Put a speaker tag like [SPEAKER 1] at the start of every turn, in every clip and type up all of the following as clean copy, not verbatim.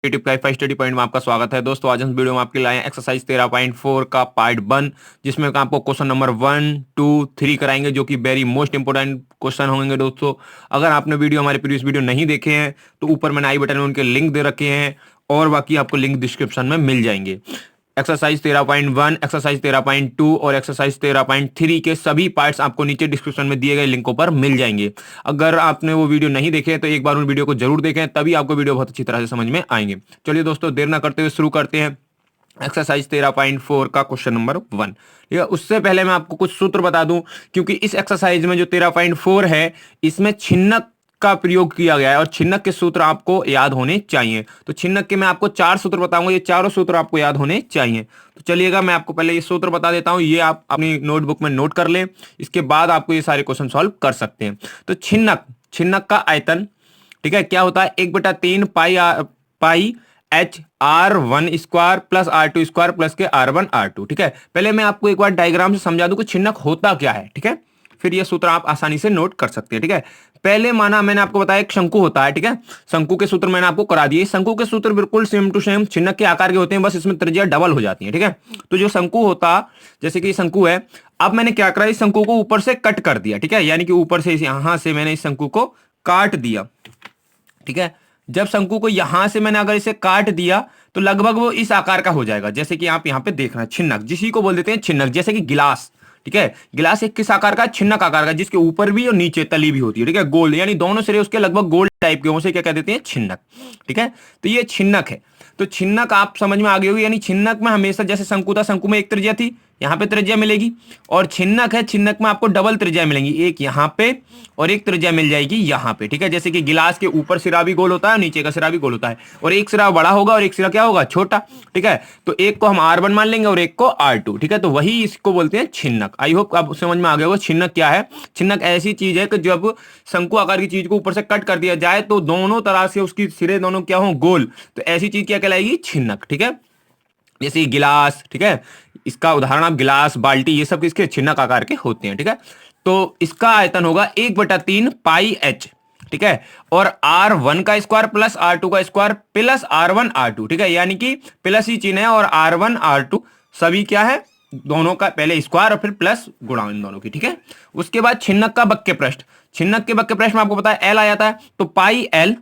[SPEAKER 1] YouTube का study point में आपका स्वागत है। दोस्तों आज हम वीडियो में आपके लाए हैं एक्सरसाइज 13.4 का पार्ट 1, जिसमें आपको क्वेश्चन नंबर 1, 2, 3 कराएंगे, जो कि वेरी मोस्ट इंपोर्टेंट क्वेश्चन होंगे। दोस्तों अगर आपने हमारे प्रीवियस वीडियो नहीं देखे हैं तो ऊपर मैंने आई बटन में उनके लिंक दे रखे हैं और बाकी आपको लिंक डिस्क्रिप्शन में मिल जाएंगे। एक्सरसाइज 13.1, एक्सरसाइज 13.2 और एक्सरसाइज 13.3 के सभी पार्ट्स आपको नीचे डिस्क्रिप्शन में दिए गए लिंकों पर मिल जाएंगे। अगर आपने वो वीडियो नहीं देखे तो एक बार उन वीडियो को जरूर देखें, तभी आपको वीडियो बहुत अच्छी तरह से समझ में आएंगे। चलिए दोस्तों देर ना करते हुए शुरू करते हैं एक्सरसाइज 13.4 का क्वेश्चन नंबर 1। ठीक है, उससे पहले मैं आपको कुछ सूत्र बता दूं, क्योंकि इस एक्सरसाइज में जो 13.4 है इसमें छिन्नक का प्रयोग किया गया है और छिन्नक के सूत्र आपको याद होने चाहिए। तो छिन्नक के मैं आपको 4 सूत्र बताऊंगा, ये चारों सूत्र आपको याद होने चाहिए। तो चलिएगा मैं आपको पहले ये सूत्र बता देता हूं, ये आप अपनी नोटबुक में नोट कर लें, इसके बाद आपको ये सारे क्वेश्चन सॉल्व कर सकते हैं। तो छिन्नक का आयतन, ठीक है, क्या होता है, 1/3 pi H R1 square plus R2 square plus के R1 R2। ठीक है, पहले मैं आपको एक बार डायग्राम से समझा दूं कि छिन्नक होता क्या है। ठीक है, फिर ये सूत्र आप आसानी से नोट कर सकते हैं। ठीक है, पहले माना मैंने आपको बताया एक शंकु होता है। ठीक है, शंकु के सूत्र मैंने आपको करा दिए। शंकु के सूत्र बिल्कुल सेम टू सेम छिन्नक के आकार के होते हैं, बस इसमें त्रिज्या डबल हो जाती है। ठीक है, तो जो शंकु होता, जैसे कि शंकु है, अब मैंने क्या करा, इस शंकु को ऊपर से कट कर दिया। ठीक है, यानी कि ऊपर से यहां से मैंने इस शंकु को काट दिया। ठीक है, जब शंकु को यहां से मैंने अगर इसे काट दिया तो लगभग वो इस आकार का हो जाएगा, जैसे कि आप यहां पे देख रहे हैं छिन्नक, जिसी को बोल देते हैं छिन्नक। जैसे कि गिलास, ठीक है, गिलास एक किस आकार का, छिन्नक आकार का, जिसके ऊपर भी और नीचे तली भी होती है। ठीक है, गोल, यानी दोनों सिरे उसके लगभग गोल टाइप के, उसे क्या कह देते हैं, छिन्नक। ठीक है, तो ये छिन्नक है। तो छिन्नक आप समझ में आ गई होगी, यानी छिन्नक में हमेशा जैसे शंकु था, शंकु में एक त्रिज्या थी, यहां पे त्रिज्या मिलेगी, और छिन्नक है, छिन्नक में आपको डबल त्रिज्या मिलेंगी, एक यहां पे और एक त्रिज्या मिल जाएगी यहां पे। ठीक है, जैसे कि गिलास के ऊपर सिरा भी गोल होता है, नीचे का सिरा भी गोल होता है, और एक सिरा बड़ा होगा और एक सिरा क्या होगा, छोटा। ठीक है, तो एक को हम R1 मान लेंगे और एक को R2। ठीक है, तो वही इसको बोलते हैं छिन्नक। आई होप आप समझ में आ गया होगा छिन्नक क्या है। छिन्नक ऐसी चीज है कि जब शंकु आकार की चीज को ऊपर से कट कर दिया जाए तो दोनों तरह से उसकी सिरे दोनों क्या हो, गोल, तो ऐसी चीज क्या कहलाएगी, छिन्नक। ठीक है, जैसे गिलास, ठीक है, इसका उदाहरण आप गिलास, बाल्टी, ये सब किसके, छिन्नक आकार के होते हैं। ठीक है, तो इसका आयतन होगा 1/3 पाई एच। ठीक है, और R1 का स्क्वायर प्लस R2 का स्क्वायर प्लस R1 R2। ठीक है, यानी कि प्लस ही चिन्ह है और R1 R2 सभी क्या है, दोनों का पहले स्क्वायर और फिर प्लस गुणा इन दोनों की। ठीक है, उसके बाद छिन्नक का बक्के पृष्ठ, छिन्नक के बक्के पृष्ठ में आपको पता है L आ जाता है, तो पाई L।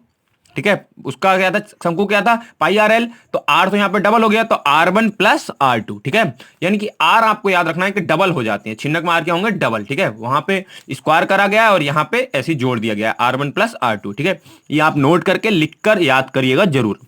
[SPEAKER 1] ठीक है, उसका क्या था, शंकु क्या था, पाई RL, तो R तो यहां पे डबल हो गया, तो R1 प्लस R2। ठीक है, यानी कि R आपको याद रखना है कि डबल हो जाते हैं, छिन्नक में R क्या होंगे, डबल। ठीक है, वहां पे स्क्वायर करा गया है और यहां पे ऐसे जोड़ दिया गया है R1 प्लस R2। ठीक है, ये आप नोट करके लिखकर याद करिएगा जरूर।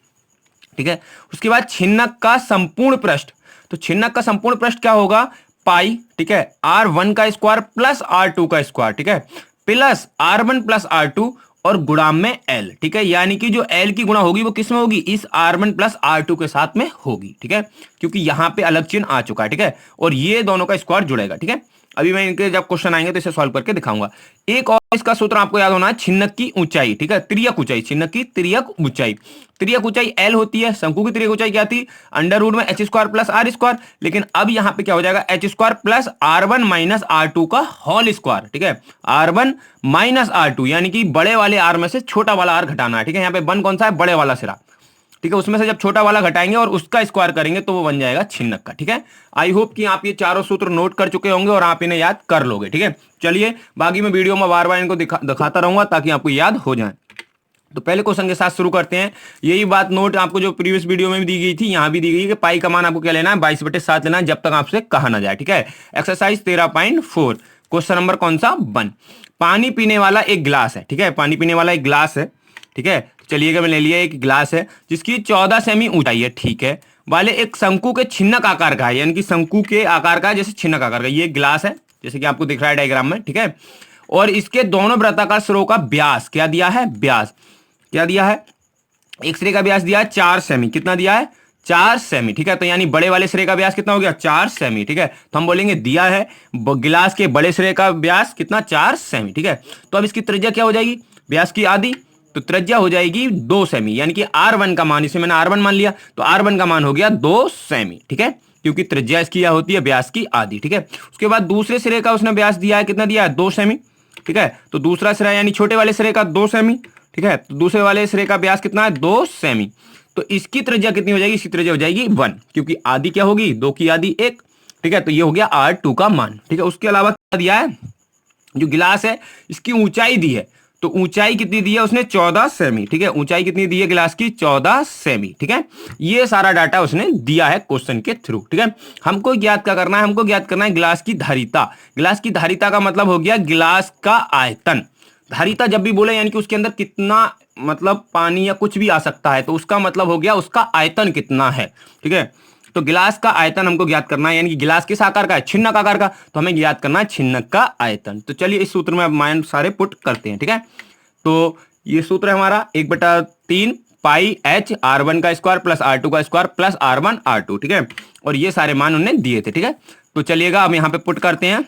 [SPEAKER 1] ठीक है, उसके बाद छिन्नक का संपूर्ण पृष्ठ, तो छिन्नक का संपूर्ण पृष्ठ क्या होगा, पाई, ठीक है, R1 का स्क्वायर प्लस R2 का स्क्वायर, ठीक है, प्लस R1 प्लस R2 और गुणा में L। ठीक है, यानी कि जो L की गुणा होगी वो किस में होगी, इस R1 प्लस R2 के साथ में होगी। ठीक है, क्योंकि यहां पे अलग चिन्ह आ चुका है। ठीक है, और ये दोनों का स्क्वायर जुड़ेगा। ठीक है, अभी मैं इनके जब क्वेश्चन आएंगे तो इसे सॉल्व करके दिखाऊंगा। एक और इसका सूत्र आपको याद होना है, छिन्नक की ऊंचाई। ठीक है, तिर्यक ऊंचाई, छिन्नक की तिर्यक ऊंचाई, तिर्यक ऊंचाई L होती है। शंकु की तिर्यक ऊंचाई क्या थी, अंडर रूट में h square plus R square, लेकिन अब यहां पे क्या हो जाएगा, h square plus R1 minus R2 का होल स्क्वायर। ठीक है, R1 माइनस R2, यानी कि बड़े वाले R में से छोटा वाला R घटाना है। ठीक है, यहाँ पे वन कौन सा है, बड़े वाला सिरा। ठीक है, उसमें से जब छोटा वाला घटाएंगे और उसका स्क्वायर करेंगे तो वो बन जाएगा छिन्नक का। ठीक है, आई होप कि आप ये चारों सूत्र नोट कर चुके होंगे और आप इन्हें याद कर लोगे। ठीक है, चलिए बाकी मैं वीडियो में बार बार इनको दिखाता रहूंगा ताकि आपको याद हो जाए। तो पहले क्वेश्चन के साथ शुरू करते हैं। यही बात नोट आपको जो प्रीवियस वीडियो में भी दी गई थी, यहां भी दी गई कि पाई का मान आपको क्या लेना है, 22/7 लेना है, जब तक आपसे कहा ना जाए। ठीक है, एक्सरसाइज 13.4 क्वेश्चन नंबर कौन सा, 1। पानी पीने वाला एक गिलास है। ठीक है, पानी पीने वाला एक गिलास है। ठीक है, चलिएगा मैं ले लिया, एक गिलास है जिसकी 14 सेमी ऊंचाई है। ठीक है, वाले एक शंकु के छिन्नक आकार का है, यानी कि शंकु के आकार का, जैसे छिन्नक आकार का ये गिलास है, जैसे कि आपको दिख रहा है डायग्राम में। ठीक है, और इसके दोनों वृत्ताकार सिरों का व्यास क्या दिया है, व्यास क्या दिया है, एक सिरे का व्यास दिया है 4 सेमी। कितना दिया है, 4 सेमी। ठीक है, तो यानी बड़े वाले सिरे का व्यास कितना हो गया, 4 सेमी। ठीक है, तो हम बोलेंगे दिया है गिलास के बड़े सिरे का व्यास कितना, 4 सेमी। ठीक है, तो अब इसकी त्रिज्या क्या हो जाएगी, व्यास की आधी, तो त्रिज्या हो जाएगी 2 सेमी, यानी कि R1 का मान, इसे मैंने R1 मान लिया, तो R1 का मान हो गया 2 सेमी। ठीक है, क्योंकि त्रिज्या इसकी क्या होती है, व्यास की आधी। ठीक है, उसके बाद दूसरे सिरे का उसने व्यास दिया है, कितना दिया है, 2 सेमी। ठीक है, तो दूसरा सिरा यानी छोटे वाले सिरे का 2 सेमी। ठीक है, तो दूसरे वाले सिरे का व्यास कितना है, 2 सेमी। तो इसकी त्रिज्या कितनी हो जाएगी, इसकी त्रिज्या हो जाएगी 1, क्योंकि आधी क्या होगी, 2 की आधी 1। ठीक है, तो ये हो गया R2 का मान। ठीक है, उसके अलावा क्या दिया है, जो गिलास है इसकी ऊंचाई दी है, तो ऊंचाई कितनी दी है उसने, 14 सेमी। ठीक है, ऊंचाई कितनी दी है गिलास की, 14 सेमी। ठीक है, ये सारा डाटा उसने दिया है क्वेश्चन के थ्रू। ठीक है, हमको ज्ञात क्या करना है, हमको ज्ञात करना है गिलास की धारिता। गिलास की धारिता का मतलब हो गया गिलास का आयतन। धारिता जब भी बोले यानी कि उसके अंदर कितना मतलब पानी या कुछ भी आ सकता है, तो उसका मतलब हो गया उसका आयतन कितना है। ठीक है, तो गिलास का आयतन हमको ज्ञात करना है, यानी कि गिलास किस आकार का है, छिन्नक आकार का, तो हमें ज्ञात करना है छिन्नक का आयतन। तो चलिए इस सूत्र में अब मान सारे पुट करते हैं। ठीक है, तो ये सूत्र है हमारा 1/3 पाई एच R1 का स्क्वायर प्लस R2 का स्क्वायर प्लस R1 R2। ठीक है, और ये सारे मान उन्होंने दिए थे। ठीक है, तो चलिएगा अब यहाँ पे पुट करते हैं।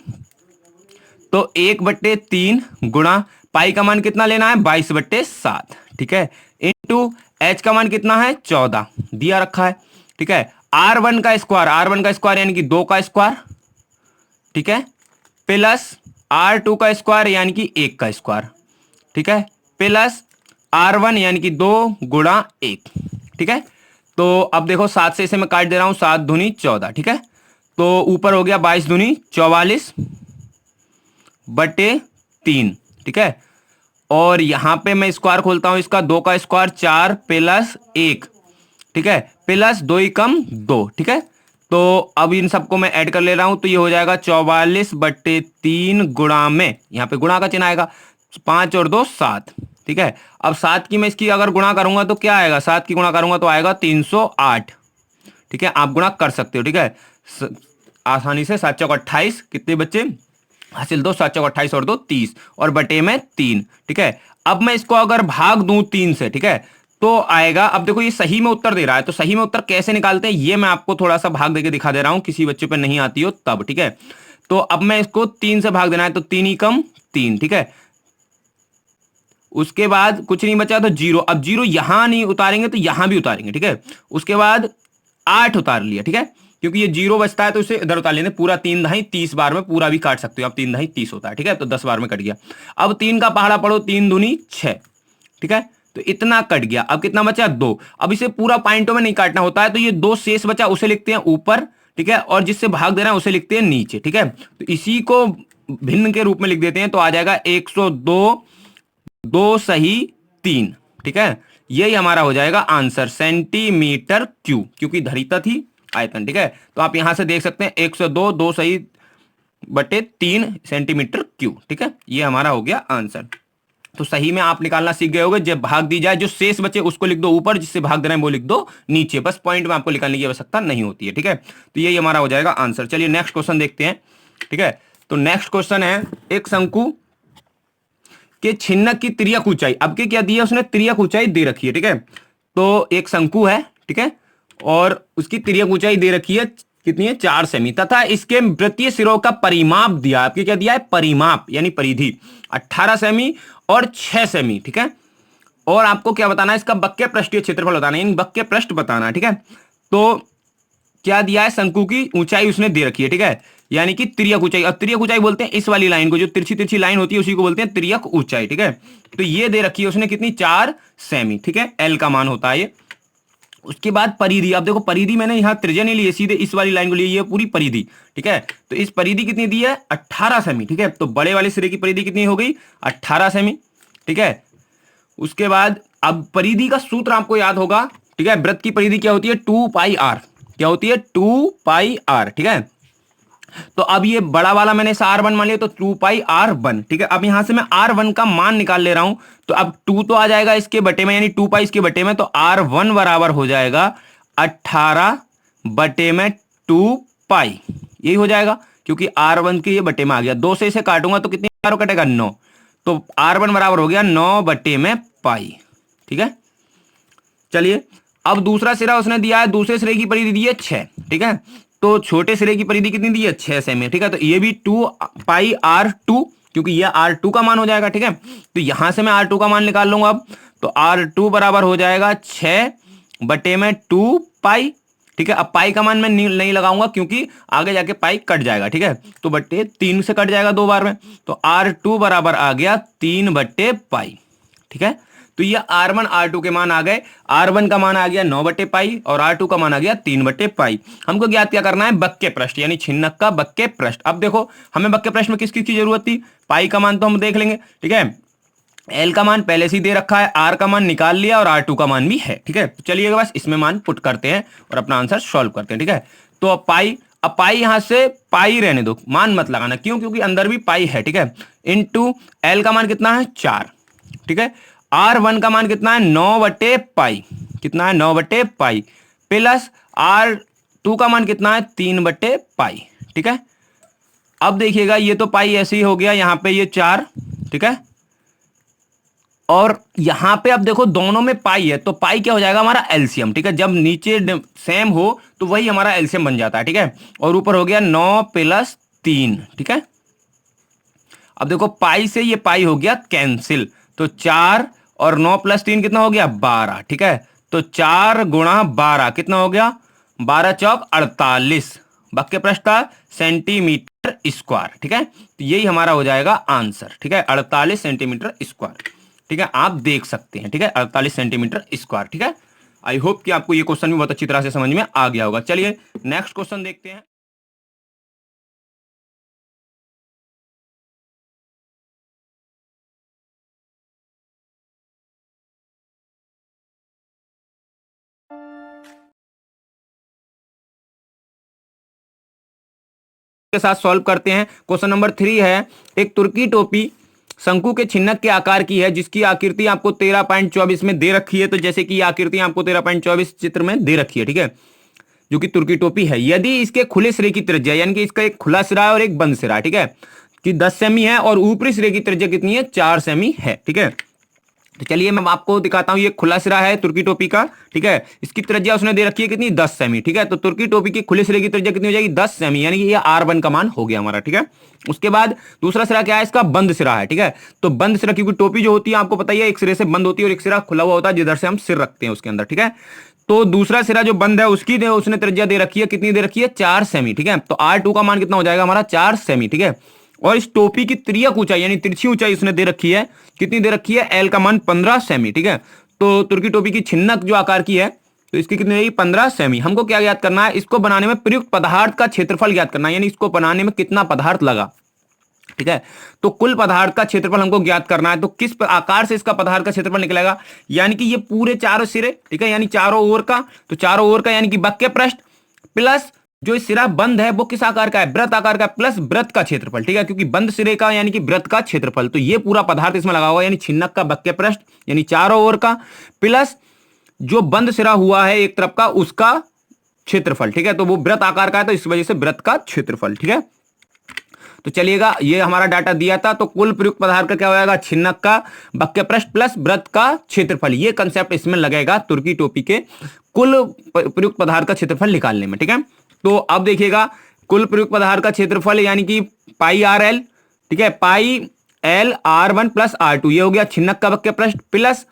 [SPEAKER 1] तो 1/3 गुणा पाई का मान कितना लेना है, 22/7। ठीक है, इंटू एच का मान कितना है, 14 दिया रखा है। ठीक है, R1 का स्क्वायर यानी कि 2 का स्क्वायर। ठीक है, प्लस R2 का स्क्वायर यानी कि 1 का स्क्वायर। ठीक है, प्लस R1 यानी कि 2 गुणा 1। ठीक है, तो अब देखो 7 से इसे मैं काट दे रहा हूं, 7 दूनी 14। ठीक है, तो ऊपर हो गया 22 दूनी 44/3। ठीक है, और यहां पे मैं स्क्वायर खोलता हूं इसका, 2 का स्क्वायर 4 प्लस 1। ठीक है, प्लस 2 ही कम 2। ठीक है, तो अब इन सबको मैं ऐड कर ले रहा हूं, तो ये हो जाएगा 44/3 गुणा में, यहां पे गुणा का चिन्ह आएगा, 5 और 2 7। ठीक है, अब 7 की मैं इसकी अगर गुणा करूंगा तो क्या आएगा, 7 की गुणा करूंगा तो आएगा 308। ठीक है, आप गुणा कर सकते हो। ठीक है, आसानी से 7 चौक 28, कितने बच्चे हासिल, 2 7 चौक 28 और 2 30 और बटे में 3। ठीक है, अब मैं इसको अगर भाग दूं 3 से, ठीक है, तो आएगा, अब देखो ये सही में उत्तर दे रहा है, तो सही में उत्तर कैसे निकालते हैं ये मैं आपको थोड़ा सा भाग देके दिखा दे रहा हूं, किसी बच्चे पे नहीं आती हो तब। ठीक है, तो अब मैं इसको 3 से भाग देना है, तो 3 ही कम 3। ठीक है, उसके बाद कुछ नहीं बचा तो 0। अब 0 यहां नहीं उतारेंगे तो यहां भी उतारेंगे। ठीक है, उसके बाद 8 उतार लिया। ठीक है, क्योंकि ये 0 बचता है तो इसे इधर उतार लेने, पूरा 3 दहाई 30 बार में पूरा भी काट सकते हो आप, 3 दहाई 30 होता है। ठीक है, तो 10 बार में कट गया। अब 3 का पहाड़ा पढ़ो, 3 दूनी 6। ठीक है, तो इतना कट गया। अब कितना बचा, 2। अब इसे पूरा पॉइंटों में नहीं काटना होता है, तो ये 2 शेष बचा, उसे लिखते हैं ऊपर। ठीक है, और जिससे भाग देना है उसे लिखते हैं नीचे। ठीक है, तो इसी को भिन्न के रूप में लिख देते हैं, तो आ जाएगा 102 2 सही 3। ठीक है, यही हमारा हो जाएगा आंसर, सेंटीमीटर क्यूब, क्योंकि धारिता थी आयतन। ठीक है, तो आप यहां से देख सकते हैं 102 2 सही बटे 3 सेंटीमीटर क्यूब। ठीक है, ये हमारा हो गया आंसर। तो सही में आप निकालना सीख गए होगे, जब भाग दी जाए जो शेष बचे उसको लिख दो ऊपर, जिससे भाग देना है वो लिख दो नीचे, बस पॉइंट में आपको निकालने की आवश्यकता नहीं होती है। ठीक है, तो यही हमारा हो जाएगा आंसर। चलिए नेक्स्ट क्वेश्चन देखते हैं। ठीक है, तो नेक्स्ट क्वेश्चन है, एक शंकु के छिन्नक की तिर्यक ऊंचाई, अब के क्या दिया उसने, तिर्यक ऊंचाई दे रखी है। ठीक है, तो एक शंकु है, ठीक है, और उसकी तिर्यक ऊंचाई दे रखी है, कितनी है, 4 सेमी, तथा इसके वृत्तीय सिरों का परिमाप दिया, आपके क्या दिया है, परिमाप यानी परिधि 18 सेमी और 6 सेमी। ठीक है, और आपको क्या बताना है, इसका वक्र पृष्ठीय क्षेत्रफल बताना है, यानी वक्र पृष्ठ बताना है। ठीक है, तो क्या दिया है, शंकु की ऊंचाई उसने दे रखी है। ठीक है, यानी कि तिर्यक ऊंचाई, और तिर्यक ऊंचाई बोलते हैं इस वाली लाइन को, जो तिरछी तिरछी लाइन होती है उसी को बोलते हैं तिर्यक ऊंचाई। ठीक है, तो ये दे रखी है उसने कितनी, 4 सेमी। ठीक है, एल का मान होता है ये। उसके बाद परिधि, अब देखो परिधि मैंने यहाँ त्रिज्या नहीं ली है, सीधे इस वाली लाइन को ली है, पूरी परिधि। ठीक है, तो इस परिधि कितनी दी है, 18 सेमी। ठीक है, तो बड़े वाले सिरे की परिधि कितनी हो गई, 18 सेमी। ठीक है, उसके बाद अब परिधि का सूत्र आपको याद होगा। ठीक है, वृत्त की परिधि क्या होती है, 2 पाई आर, क्या होती है, 2 पाई आर। ठीक है, तो अब ये बड़ा वाला मैंने इसे R1 मान लिया, तो 2 पाई R1। ठीक है, अब यहां से मैं R1 का मान निकाल ले रहा हूं, तो अब 2 तो आ जाएगा इसके बटे में, यानी 2 पाई इसके बटे में, तो R1 बराबर हो जाएगा 18 बटे में 2 पाई, यही हो जाएगा, क्योंकि R1 के ये बटे में आ गया। 2 से इसे काटूंगा तो कितनी बार कटेगा, 9, तो R1 बराबर हो गया 9 बटे में पाई। ठीक है, चलिए अब दूसरा सिरा उसने दिया है, दूसरे सिरे की परिधि दी है 6। ठीक है, तो छोटे सिरे की परिधि कितनी दी है, 6 सेमी। ठीक है, तो ये भी 2 पाई R2, क्योंकि ये R2 का मान हो जाएगा। ठीक है, तो यहां से मैं R2 का मान निकाल लूंगा अब, तो R2 बराबर हो जाएगा 6 बटे में 2 पाई। ठीक है, अब पाई का मान मैं नहीं लगाऊंगा, क्योंकि आगे जाके पाई कट जाएगा। ठीक है, तो बटे 3 से कट जाएगा 2 बार में, तो R2 बराबर आ गया 3 बटे पाई। ठीक है, तो ये R1 R2 के मान आ गए। R1 का मान आ गया 9/पाई और R2 का मान आ गया 3/पाई। हमको ज्ञात क्या करना है, बक्के पृष्ठ यानी छिन्नक का बक्के पृष्ठ। अब देखो हमें बक्के पृष्ठ में किस किस की जरूरत थी, पाई का मान तो हम देख लेंगे, ठीक है, एल का मान पहले से ही दे रखा है, आर का मान निकाल लिया और R2 का मान भी है, ठीक है। तो चलिएगा बस इसमें मान पुट करते हैं और अपना आंसर सॉल्व करते हैं, ठीक है। तो अब पाई यहां से पाई रहने दो, मान मत लगाना, क्यों, क्योंकि अंदर भी पाई है, ठीक है। इनटू एल का मान कितना है 4, ठीक है। R1 का मान कितना है 9/पाई, कितना है 9/पाई, प्लस R2 का मान कितना है 3/पाई, ठीक है। अब देखिएगा ये तो पाई ऐसे ही हो गया, यहां पे ये 4, ठीक है, और यहां पे अब देखो दोनों में पाई है, तो पाई क्या हो जाएगा हमारा एलसीएम, ठीक है। जब नीचे सेम हो तो वही हमारा एलसीएम बन जाता है, ठीक है। और ऊपर हो गया 9 + 3, ठीक है। अब देखो पाई से ये पाई हो गया कैंसिल, तो 4 और 9 + 3 कितना हो गया 12, ठीक है। तो 4 × 12 कितना हो गया, 12 चौक 48 बक्के पृष्ठ का सेंटीमीटर स्क्वायर, ठीक है। तो यही हमारा हो जाएगा आंसर, ठीक है, 48 सेंटीमीटर स्क्वायर, ठीक है। आप देख सकते हैं, ठीक है, 48 सेंटीमीटर स्क्वायर, ठीक है। आई होप कि आपको ये क्वेश्चन भी बहुत अच्छी तरह से समझ में आ गया होगा। चलिए नेक्स्ट क्वेश्चन देखते हैं। के साथ सॉल्व करते हैं। क्वेश्चन नंबर 3 है, एक तुर्की टोपी शंकु के छिन्नक के आकार की है, जिसकी आकृति आपको 13.24 में दे रखी है। तो जैसे कि आकृति आपको 13.24 चित्र में दे रखी है, ठीक है, जो कि तुर्की टोपी है। यदि इसके खुले सिरे की त्रिज्या, यानी कि इसका एक खुला सिरा है और एक बंद सिरा है, ठीक है, कि 10 सेमी है और ऊपरी सिरे की त्रिज्या कितनी है 4 सेमी है, ठीक है। तो चलिए मैं आपको दिखाता हूं, ये खुला सिरा है तुर्की टोपी का, ठीक है, इसकी त्रिज्या उसने दे रखी है कितनी 10 सेमी, ठीक है। तो तुर्की टोपी की खुले सिरे की त्रिज्या कितनी हो जाएगी 10 सेमी, यानी कि ये R1 का मान हो गया हमारा, ठीक है। उसके बाद दूसरा सिरा क्या है, इसका बंद सिरा है, ठीक है। तो बंद सिरा, क्योंकि टोपी जो होती है आपको पता ही है एक सिरे से बंद होती है और एक सिरा खुला हुआ होता है जिधर से हम सिर रखते हैं उसके अंदर, ठीक है। तो दूसरा सिरा जो बंद है उसकी उसने त्रिज्या दे रखी है, कितनी दे रखी है 4 सेमी, ठीक है। तो R2 का मान कितना हो जाएगा हमारा 4 सेमी, ठीक है। और इस टोपी की तिर्यक ऊंचाई यानी तिरछी ऊंचाई उसने दे रखी है, कितनी दे रखी है, एल का मान 15 सेमी, ठीक है। तो तुर्की टोपी की छिन्नक जो आकार की है, तो इसकी कितनी रहेगी 15 सेमी। हमको क्या ज्ञात करना है, इसको बनाने में प्रयुक्त पदार्थ का क्षेत्रफल ज्ञात करना है, यानी इसको बनाने में कितना पदार्थ लगा, ठीक है। तो कुल पदार्थ का क्षेत्रफल हमको ज्ञात करना है। तो किस आकार से इसका पदार्थ का क्षेत्रफल निकलेगा, यानी कि ये पूरे चारों सिरे, ठीक है, यानी चारों ओर का, तो चारों ओर का यानी कि बक्के पृष्ठ प्लस जो सिरा बंद है वो किस आकार का है, वृत्त आकार का, प्लस वृत्त का क्षेत्रफल, ठीक है, क्योंकि बंद सिरे का यानी कि वृत्त का क्षेत्रफल। तो ये पूरा पदार्थ इसमें लगा हुआ है, यानी छिन्नक का बक्के पृष्ठ यानी चारों ओर का, प्लस जो बंद सिरा हुआ है एक तरफ का उसका क्षेत्रफल, ठीक है। तो वो वृत्त आकार का है, तो इस वजह से वृत्त का क्षेत्रफल, ठीक है। तो चलिएगा ये हमारा डाटा दिया था, तो कुल प्रयुक्त पदार्थ का क्या हो जाएगा, छिन्नक का बक्के पृष्ठ प्लस वृत्त का क्षेत्रफल। ये कंसेप्ट इसमें लगेगा तुर्की टोपी के कुल प्रयुक्त पदार्थ का क्षेत्रफल निकालने में, ठीक है। तो अब देखिएगा कुल प्रयुक्त पदार्थ का क्षेत्रफल यानी कि पाई RL, ठीक है, पाई L R1 + R2, ये हो गया छिन्नक का बक्के पृष्ठ, प्लस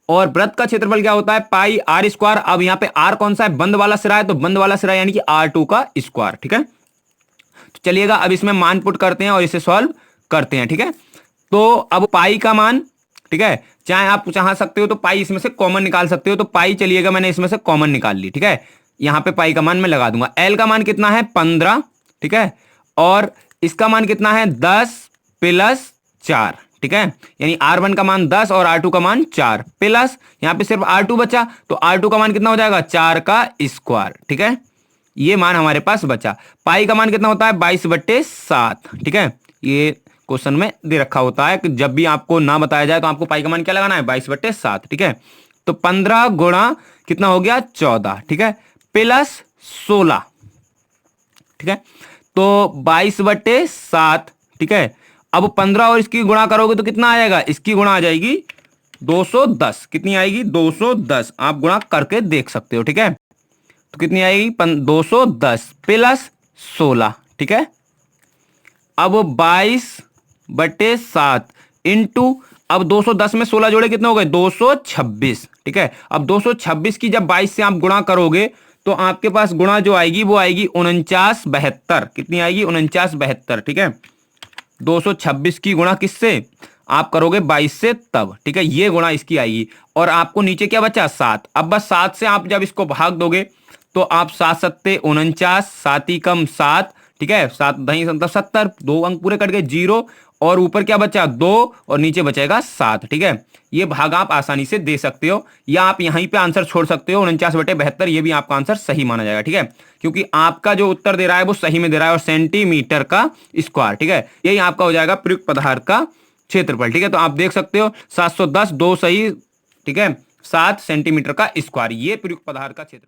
[SPEAKER 1] और वृत्त का क्षेत्रफल क्या होता है पाई R²। अब यहाँ पे R कौन सा है, बंद वाला सिरा है, तो बंद वाला सिरा यानी कि R2 का स्क्वायर, ठीक है। तो चलिएगा अब इसमें मान पुट करते हैं और इसे सॉल्व करते हैं, ठीक है। तो अब पाई का मान, ठीक है, चाहे आप चाह सकते हो तो पाई इसमें से कॉमन निकाल सकते हो। तो पाई चलिएगा मैंने इसमें से कॉमन निकाल ली, ठीक है। यहां पे पाई का मान मैं लगा दूंगा। एल का मान कितना है 15, ठीक है, और इसका मान कितना है 10 + 4, ठीक है, यानी R1 का मान 10 और R2 का मान 4, प्लस यहां पे सिर्फ R2 बचा, तो R2 का मान कितना हो जाएगा 4 का स्क्वायर, ठीक है। ये मान हमारे पास बचा। पाई का मान कितना होता है 22/7, ठीक है। ये क्वेश्चन में दे रखा होता है कि जब भी आपको ना बताया जाए तो आपको पाई का मान क्या लगाना है 22/7, ठीक है। तो 15 गुणा कितना हो गया 14, ठीक है, प्लस 16, ठीक है। तो 22/7, ठीक है। अब 15 और इसकी गुणा करोगे तो कितना आ जाएगा, इसकी गुणा आ जाएगी 210, कितनी आएगी 210, आप गुणा करके देख सकते हो, ठीक है। तो कितनी आएगी 210 + 16, ठीक है। अब 22/7 इंटू, अब 210 में 16 जोड़े कितने हो गए 226, ठीक है। अब 226 की जब 22 से आप गुणा करोगे तो आपके पास गुणा जो आएगी वो आएगी 4972, कितनी आएगी 4972, ठीक है। 226 की गुणा किससे, आप करोगे 22 से तब, ठीक है, ये गुणा इसकी आएगी। और आपको नीचे क्या बचा 7। अब बस 7 से आप जब इसको भाग दोगे तो आप 7 सत्ते 49, 7 ही कम 7, ठीक है, 7 दही मतलब 70, 2 अंक पूरे कट गए, 0 और ऊपर क्या बचा 2 और नीचे बचेगा 7, ठीक है। ये भाग आप आसानी से दे सकते हो या आप यहीं पे आंसर छोड़ सकते हो 49/72, ये भी आपका आंसर सही माना जाएगा, ठीक है, क्योंकि आपका जो उत्तर दे रहा है वो सही में दे रहा है और सेंटीमीटर का स्क्वायर, ठीक है, यही आपका हो जाएगा प्रयुक्त पदार्थ का क्षेत्रफल, ठीक है। तो आप देख सकते हो 710, 2 सही, ठीक है, 7 सेंटीमीटर का स्क्वायर, ये प्रयुक्त पदार्थ का क्षेत्र।